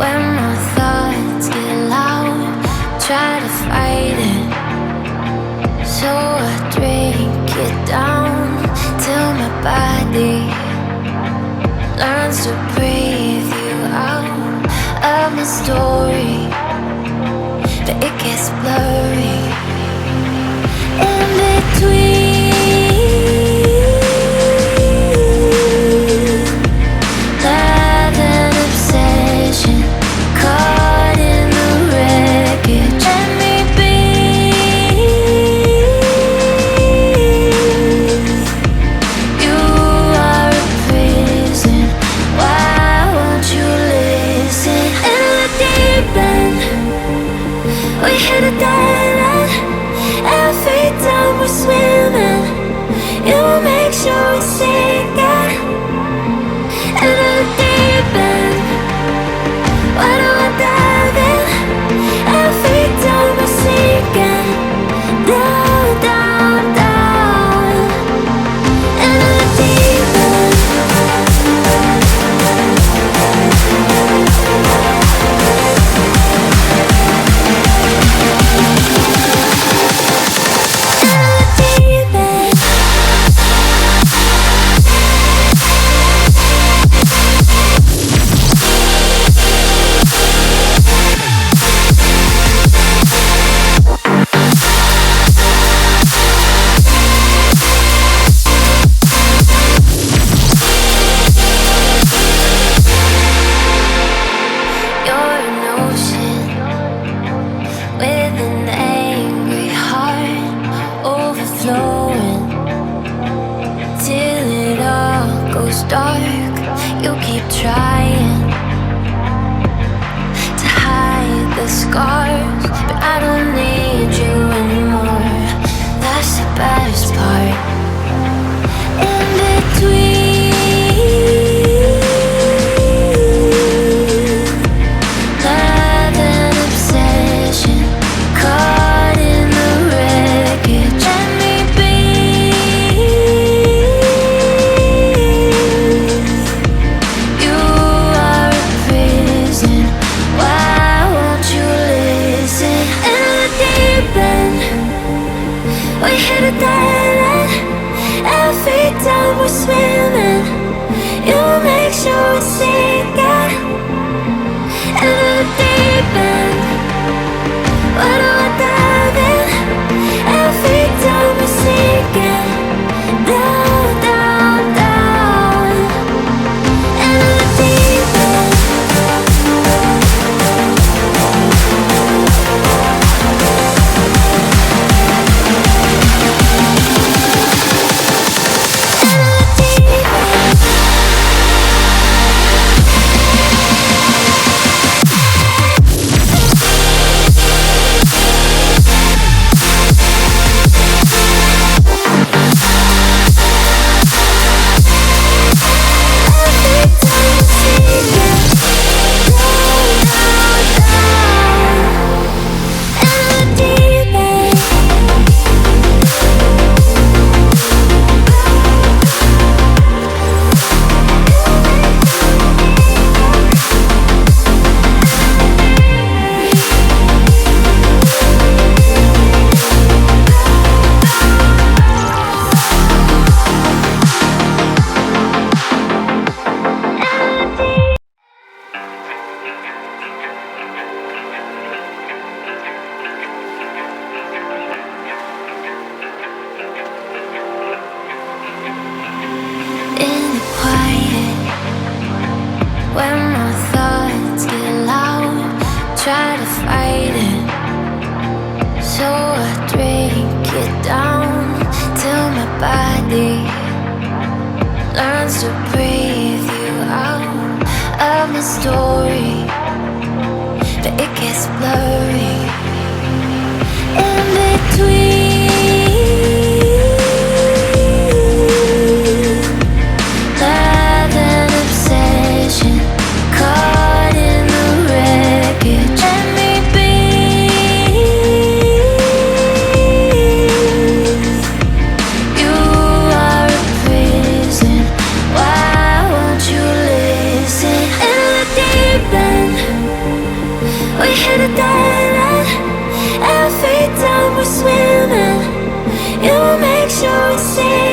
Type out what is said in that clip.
When my thoughts get loud, try to fight it. So I drink it down till my body learns to breathe you out of my story. But it gets blurry in between. We hit a dead end. Every time we're swimming, you will make sure we sink it. In the deep end, why do I dive in? Every time we're sinking down, down, down. In the deep end. Dark, you keep trying to hide the scars, but I don't need you anymore. That's the best part. In between love and obsession, caught in the wreckage. Let me be. We hit a dead end. Every time we're swimming, you will make sure we sink it. In the deep end, why do I dive in? Every time we're sinking down, down, down. In the deep end. When my thoughts get loud, try to fight it. So I drink it down till my body learns to breathe you out of my story. But it gets blurry in between. Back the dead end. Every time we're swimming, you make sure we see